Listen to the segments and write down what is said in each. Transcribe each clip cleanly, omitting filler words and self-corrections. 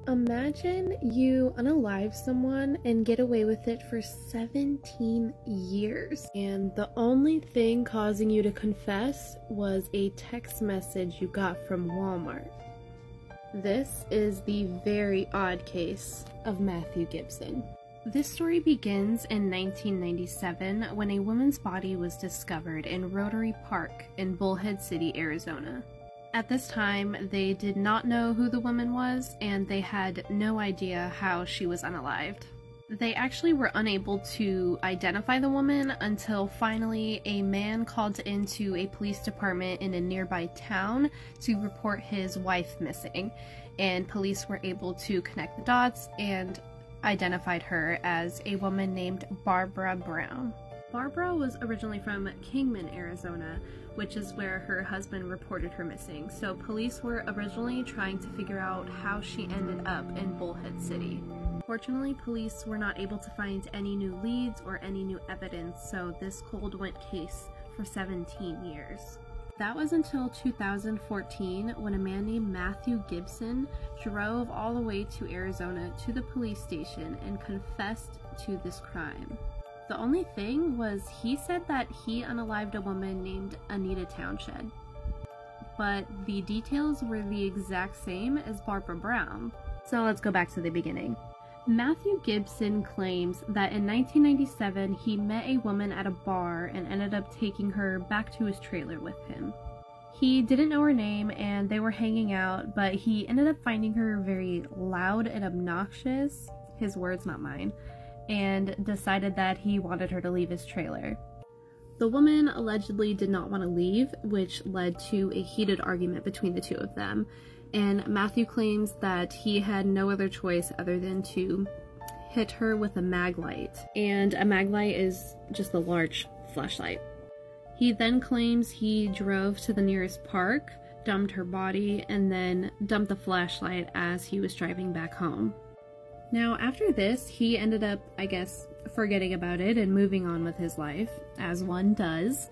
Imagine you unalive someone and get away with it for 17 years. And the only thing causing you to confess was a text message you got from Walmart. This is the very odd case of Matthew Gibson. This story begins in 1997 when a woman's body was discovered in Rotary Park in Bullhead City, Arizona. At this time, they did not know who the woman was, and they had no idea how she was unalived. They actually were unable to identify the woman until finally a man called into a police department in a nearby town to report his wife missing, and police were able to connect the dots and identified her as a woman named Barbara Brown. Barbara was originally from Kingman, Arizona, which is where her husband reported her missing, so police were originally trying to figure out how she ended up in Bullhead City. Fortunately, police were not able to find any new leads or any new evidence, so this cold went case for 17 years. That was until 2014 when a man named Matthew Gibson drove all the way to Arizona to the police station and confessed to this crime. The only thing was he said that he unalived a woman named Anita Townshend, but the details were the exact same as Barbara Brown. So let's go back to the beginning. Matthew Gibson claims that in 1997 he met a woman at a bar and ended up taking her back to his trailer with him. He didn't know her name and they were hanging out, but he ended up finding her very loud and obnoxious, his words not mine, and decided that he wanted her to leave his trailer. The woman allegedly did not want to leave, which led to a heated argument between the two of them, and Matthew claims that he had no other choice other than to hit her with a mag light, and a mag light is just a large flashlight. He then claims he drove to the nearest park, dumped her body, and then dumped the flashlight as he was driving back home. Now, after this, he ended up, I guess, forgetting about it and moving on with his life, as one does.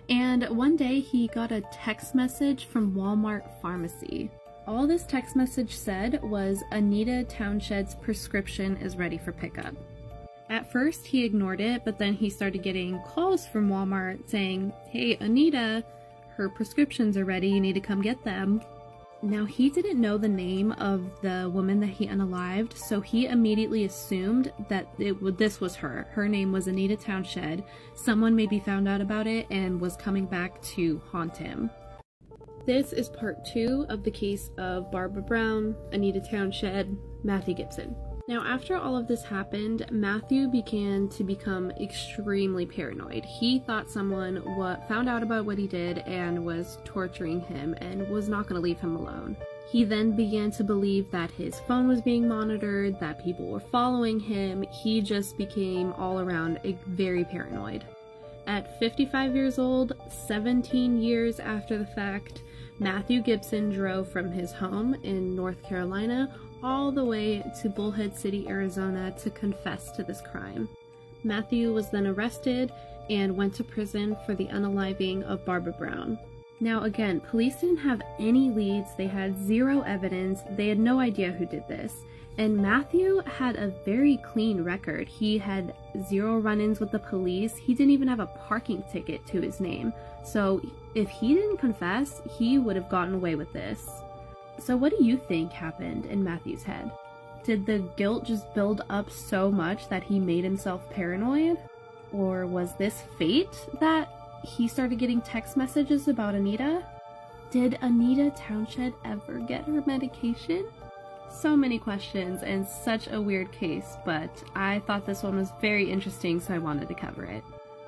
And one day, he got a text message from Walmart Pharmacy. All this text message said was, Anita Townshend's prescription is ready for pickup. At first, he ignored it, but then he started getting calls from Walmart saying, hey, Anita, her prescriptions are ready, you need to come get them. Now, he didn't know the name of the woman that he unalived, so he immediately assumed that this was her. Her name was Anita Townshend. Someone maybe found out about it and was coming back to haunt him. This is part 2 of the case of Barbara Brown, Anita Townshend, Matthew Gibson. Now, after all of this happened, Matthew began to become extremely paranoid. He thought someone found out about what he did and was torturing him and was not going to leave him alone. He then began to believe that his phone was being monitored, that people were following him. He just became all around very paranoid. At 55 years old, 17 years after the fact, Matthew Gibson drove from his home in North Carolina all the way to Bullhead City, Arizona to confess to this crime. Matthew was then arrested and went to prison for the unaliving of Barbara Brown. Now again, police didn't have any leads, they had zero evidence, they had no idea who did this. And Matthew had a very clean record. He had zero run-ins with the police, he didn't even have a parking ticket to his name. So if he didn't confess, he would have gotten away with this. So what do you think happened in Matthew's head? Did the guilt just build up so much that he made himself paranoid? Or was this fate that he started getting text messages about Anita? Did Anita Townshend ever get her medication? So many questions and such a weird case, but I thought this one was very interesting, so I wanted to cover it.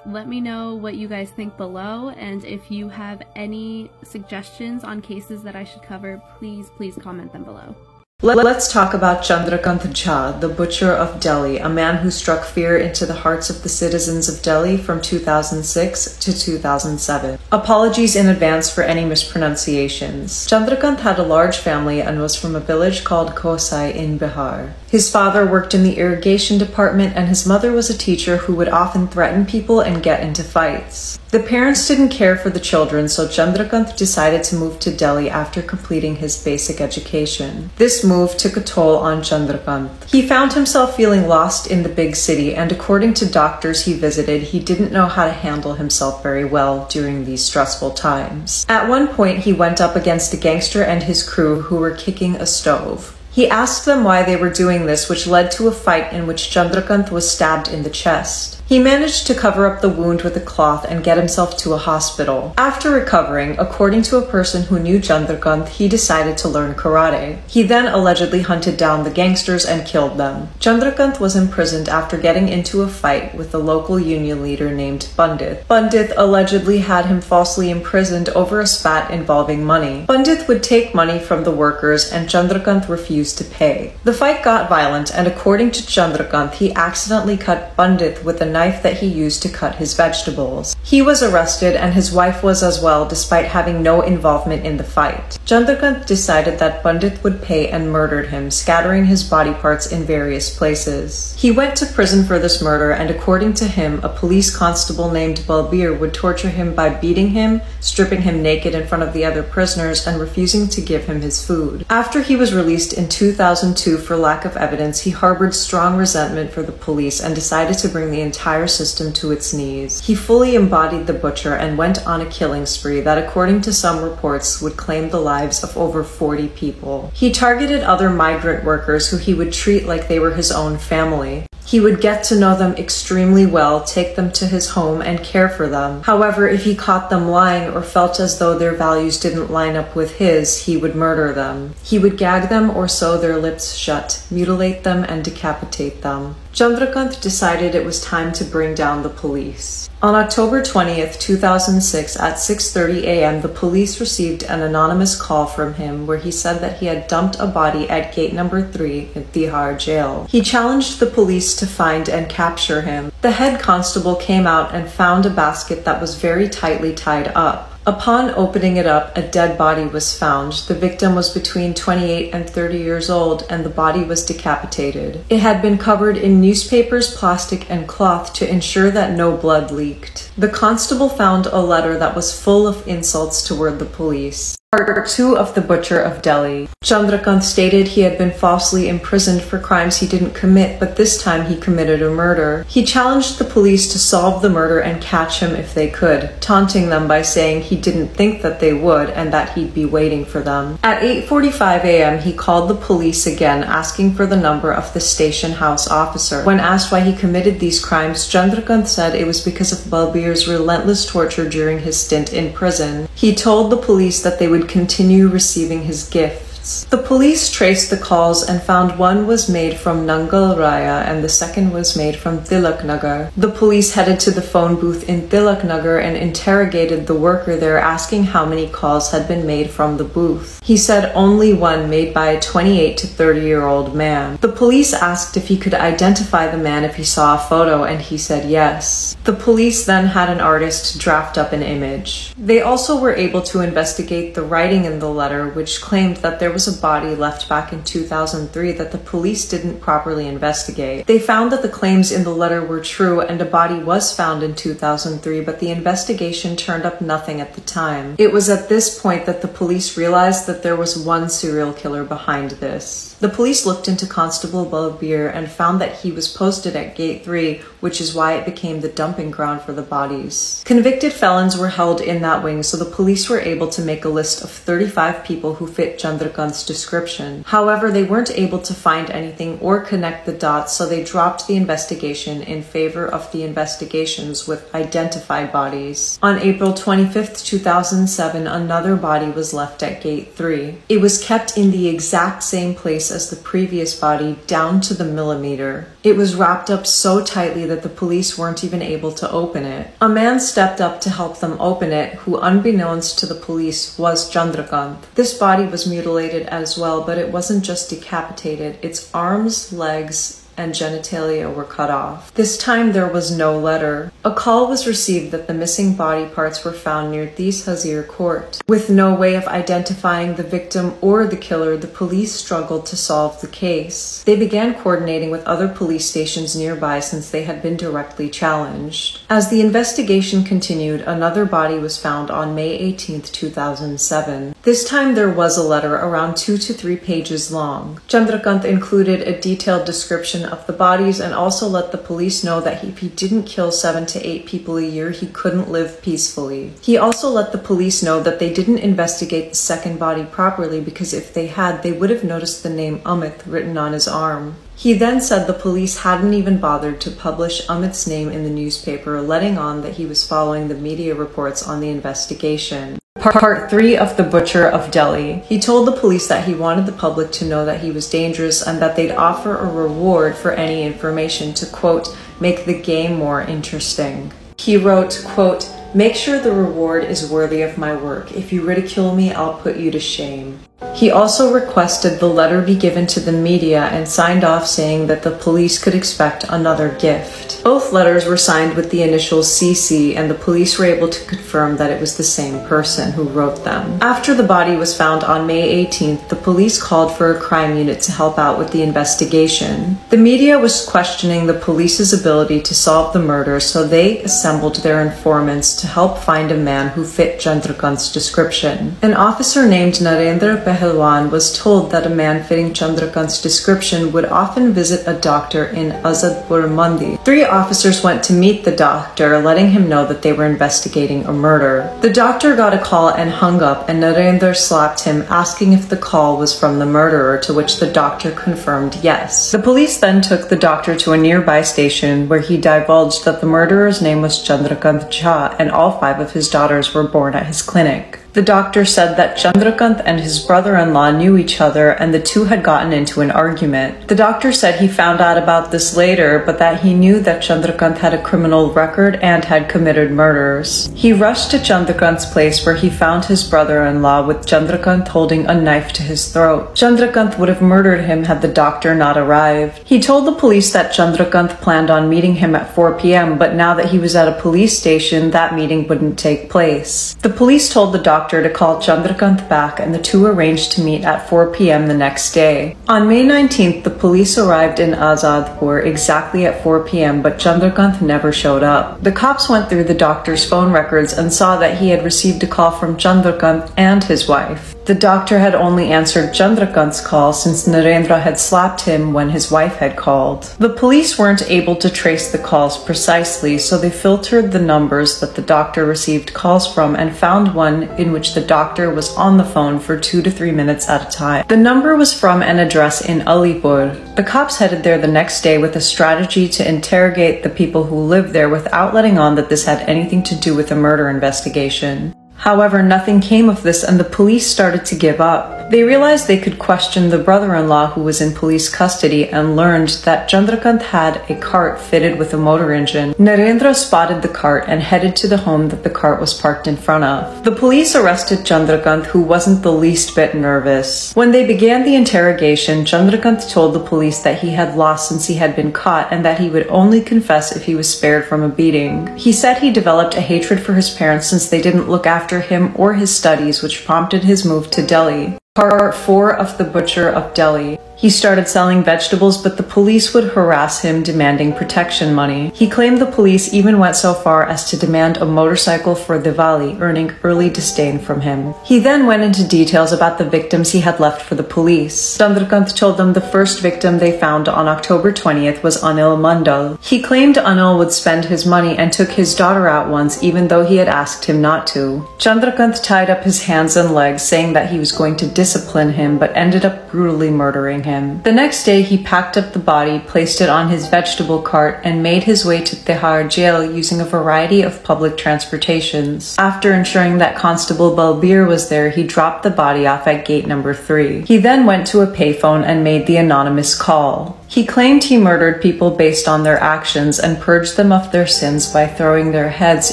Let me know what you guys think below, and if you have any suggestions on cases that I should cover, please comment them below. Let's talk about Chandrakant Jha, the Butcher of Delhi, a man who struck fear into the hearts of the citizens of Delhi from 2006 to 2007. Apologies in advance for any mispronunciations. Chandrakant had a large family and was from a village called Kosai in Bihar. His father worked in the irrigation department, and his mother was a teacher who would often threaten people and get into fights. The parents didn't care for the children, so Chandrakant decided to move to Delhi after completing his basic education. This move took a toll on Chandrakant. He found himself feeling lost in the big city, and according to doctors he visited, he didn't know how to handle himself very well during these stressful times. At one point, he went up against a gangster and his crew who were kicking a stove. He asked them why they were doing this, which led to a fight in which Chandrakant was stabbed in the chest. He managed to cover up the wound with a cloth and get himself to a hospital. After recovering, according to a person who knew Chandrakant, he decided to learn karate. He then allegedly hunted down the gangsters and killed them. Chandrakant was imprisoned after getting into a fight with a local union leader named Pandit. Pandit allegedly had him falsely imprisoned over a spat involving money. Pandit would take money from the workers, and Chandrakant refused to pay. The fight got violent, and according to Chandrakant, he accidentally cut Pandit with a knife that he used to cut his vegetables. He was arrested, and his wife was as well, despite having no involvement in the fight. Chandrakant decided that Pandit would pay and murdered him, scattering his body parts in various places. He went to prison for this murder, and according to him, a police constable named Balbir would torture him by beating him, stripping him naked in front of the other prisoners, and refusing to give him his food. After he was released in 2002 for lack of evidence, he harbored strong resentment for the police and decided to bring the entire system to its knees. He fully embodied the butcher and went on a killing spree that, according to some reports, would claim the lives of over 40 people. He targeted other migrant workers who he would treat like they were his own family. He would get to know them extremely well, take them to his home, and care for them. However, if he caught them lying or felt as though their values didn't line up with his, he would murder them. He would gag them or sew their lips shut, mutilate them, and decapitate them. Chandrakant decided it was time to bring down the police. On October 20th, 2006, at 6:30 a.m., the police received an anonymous call from him where he said that he had dumped a body at gate number 3 in Tihar jail. He challenged the police to find and capture him. The head constable came out and found a basket that was very tightly tied up. Upon opening it up, a dead body was found. The victim was between 28 and 30 years old, and the body was decapitated. It had been covered in newspapers, plastic, and cloth to ensure that no blood leaked. The constable found a letter that was full of insults toward the police. Part 2 of The Butcher of Delhi. Chandrakant stated he had been falsely imprisoned for crimes he didn't commit, but this time he committed a murder. He challenged the police to solve the murder and catch him if they could, taunting them by saying he didn't think that they would and that he'd be waiting for them. At 8:45 a.m., he called the police again, asking for the number of the station house officer. When asked why he committed these crimes, Chandrakant said it was because of Balbir's relentless torture during his stint in prison. He told the police that they would continue receiving his gifts. The police traced the calls and found one was made from Nangal Raya and the second was made from Tilak Nagar. The police headed to the phone booth in Tilak Nagar and interrogated the worker there, asking how many calls had been made from the booth. He said only one, made by a 28 to 30-year-old man. The police asked if he could identify the man if he saw a photo, and he said yes. The police then had an artist draft up an image. They also were able to investigate the writing in the letter, which claimed that there was a body left back in 2003 that the police didn't properly investigate. They found that the claims in the letter were true and a body was found in 2003, but the investigation turned up nothing at the time. It was at this point that the police realized that there was one serial killer behind this. The police looked into Constable Balbir and found that he was posted at Gate 3, which is why it became the dumping ground for the bodies. Convicted felons were held in that wing, so the police were able to make a list of 35 people who fit Chandrakant's description. However, they weren't able to find anything or connect the dots, so they dropped the investigation in favor of the investigations with identified bodies. On April 25th, 2007, another body was left at Gate 3. It was kept in the exact same place as the previous body, down to the millimeter. It was wrapped up so tightly that the police weren't even able to open it. A man stepped up to help them open it, who unbeknownst to the police was Chandrakant. This body was mutilated as well, but it wasn't just decapitated. Its arms, legs, and genitalia were cut off. This time there was no letter. A call was received that the missing body parts were found near Tis Hazir Court. With no way of identifying the victim or the killer, the police struggled to solve the case. They began coordinating with other police stations nearby since they had been directly challenged. As the investigation continued, another body was found on May 18, 2007. This time there was a letter around 2 to 3 pages long. Chandrakant included a detailed description of the bodies and also let the police know that if he didn't kill 7 to 8 people a year, he couldn't live peacefully. He also let the police know that they didn't investigate the second body properly because if they had, they would have noticed the name Amit written on his arm. He then said the police hadn't even bothered to publish Amit's name in the newspaper, letting on that he was following the media reports on the investigation. Part 3 of The Butcher of Delhi. He told the police that he wanted the public to know that he was dangerous and that they'd offer a reward for any information to, quote, make the game more interesting. He wrote, quote, make sure the reward is worthy of my work. If you ridicule me, I'll put you to shame. He also requested the letter be given to the media and signed off saying that the police could expect another gift. Both letters were signed with the initials CC, and the police were able to confirm that it was the same person who wrote them. After the body was found on May 18th, the police called for a crime unit to help out with the investigation. The media was questioning the police's ability to solve the murder, so they assembled their informants to help find a man who fit Chandrakant's description. An officer named Narendra Pehelwan was told that a man fitting Chandrakant's description would often visit a doctor in Azadpur Mandi. 3 officers went to meet the doctor, letting him know that they were investigating a murder. The doctor got a call and hung up, and Narendra slapped him, asking if the call was from the murderer, to which the doctor confirmed yes. The police then took the doctor to a nearby station where he divulged that the murderer's name was Chandrakant Jha and all 5 of his daughters were born at his clinic. The doctor said that Chandrakant and his brother-in-law knew each other and the two had gotten into an argument. The doctor said he found out about this later, but that he knew that Chandrakant had a criminal record and had committed murders. He rushed to Chandrakant's place where he found his brother-in-law with Chandrakant holding a knife to his throat. Chandrakant would have murdered him had the doctor not arrived. He told the police that Chandrakant planned on meeting him at 4 p.m., but now that he was at a police station, that meeting wouldn't take place. The police told the doctor to call Chandrakant back, and the two arranged to meet at 4 p.m. the next day. On May 19th, the police arrived in Azadpur exactly at 4 p.m., but Chandrakant never showed up. The cops went through the doctor's phone records and saw that he had received a call from Chandrakant and his wife. The doctor had only answered Chandrakant's call since Narendra had slapped him when his wife had called. The police weren't able to trace the calls precisely, so they filtered the numbers that the doctor received calls from and found one in which the doctor was on the phone for 2 to 3 minutes at a time. The number was from an address in Alipur. The cops headed there the next day with a strategy to interrogate the people who lived there without letting on that this had anything to do with a murder investigation. However, nothing came of this and the police started to give up. They realized they could question the brother-in-law who was in police custody and learned that Chandrakant had a cart fitted with a motor engine. Narendra spotted the cart and headed to the home that the cart was parked in front of. The police arrested Chandrakant, who wasn't the least bit nervous. When they began the interrogation, Chandrakant told the police that he had lost since he had been caught and that he would only confess if he was spared from a beating. He said he developed a hatred for his parents since they didn't look after him or his studies, which prompted his move to Delhi. Part 4 of The Butcher of Delhi. He started selling vegetables, but the police would harass him, demanding protection money. He claimed the police even went so far as to demand a motorcycle for Diwali, earning early disdain from him. He then went into details about the victims he had left for the police. Chandrakant told them the first victim they found on October 20th was Anil Mandal. He claimed Anil would spend his money and took his daughter out once, even though he had asked him not to. Chandrakant tied up his hands and legs, saying that he was going to discipline him, but ended up brutally murdering him. The next day, he packed up the body, placed it on his vegetable cart, and made his way to Tihar jail using a variety of public transportations. After ensuring that Constable Balbir was there, he dropped the body off at gate number 3. He then went to a payphone and made the anonymous call. He claimed he murdered people based on their actions and purged them of their sins by throwing their heads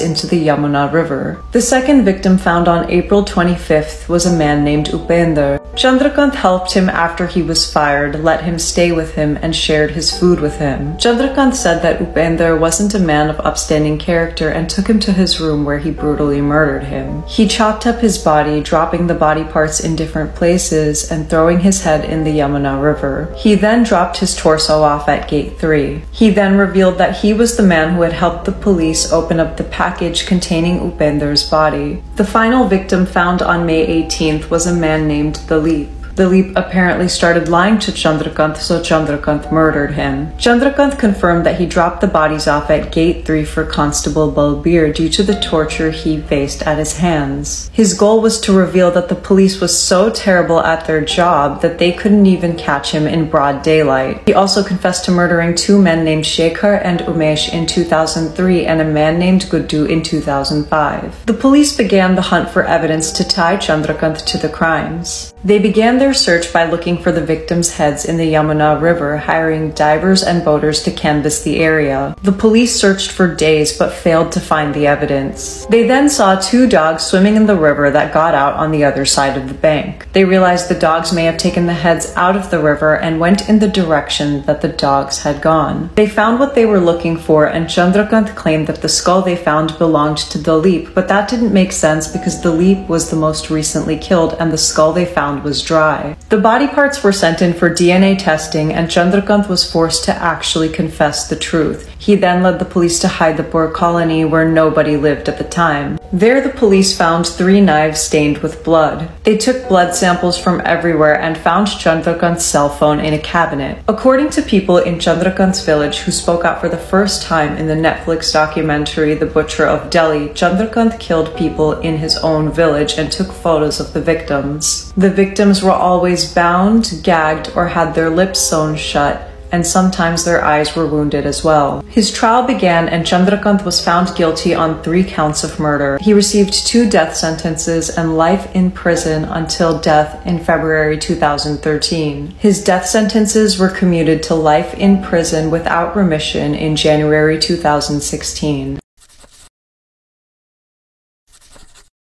into the Yamuna River. The second victim found on April 25th was a man named Upender. Chandrakant helped him after he was fired, let him stay with him, and shared his food with him. Chandrakant said that Upender wasn't a man of upstanding character and took him to his room where he brutally murdered him. He chopped up his body, dropping the body parts in different places and throwing his head in the Yamuna River. He then dropped his torso off at Gate 3. He then revealed that he was the man who had helped the police open up the package containing Upender's body. The final victim found on May 18th was a man named Dalip. Dalip apparently started lying to Chandrakant, so Chandrakant murdered him. Chandrakant confirmed that he dropped the bodies off at Gate 3 for Constable Balbir due to the torture he faced at his hands. His goal was to reveal that the police was so terrible at their job that they couldn't even catch him in broad daylight. He also confessed to murdering two men named Shekhar and Umesh in 2003 and a man named Guddu in 2005. The police began the hunt for evidence to tie Chandrakant to the crimes. They began their search by looking for the victims' heads in the Yamuna River, hiring divers and boaters to canvass the area. The police searched for days but failed to find the evidence. They then saw two dogs swimming in the river that got out on the other side of the bank. They realized the dogs may have taken the heads out of the river and went in the direction that the dogs had gone. They found what they were looking for, and Chandrakant claimed that the skull they found belonged to Dalip, but that didn't make sense because Dalip was the most recently killed and the skull they found was dry. The body parts were sent in for DNA testing, and Chandrakant was forced to actually confess the truth. He then led the police to Haidapur colony where nobody lived at the time. There the police found 3 knives stained with blood. They took blood samples from everywhere and found Chandrakant's cell phone in a cabinet. According to people in Chandrakant's village who spoke out for the first time in the Netflix documentary The Butcher of Delhi, Chandrakant killed people in his own village and took photos of the victims. The victims were always bound, gagged, or had their lips sewn shut, and sometimes their eyes were wounded as well. His trial began and Chandrakant was found guilty on 3 counts of murder. He received 2 death sentences and life in prison until death in February 2013. His death sentences were commuted to life in prison without remission in January 2016.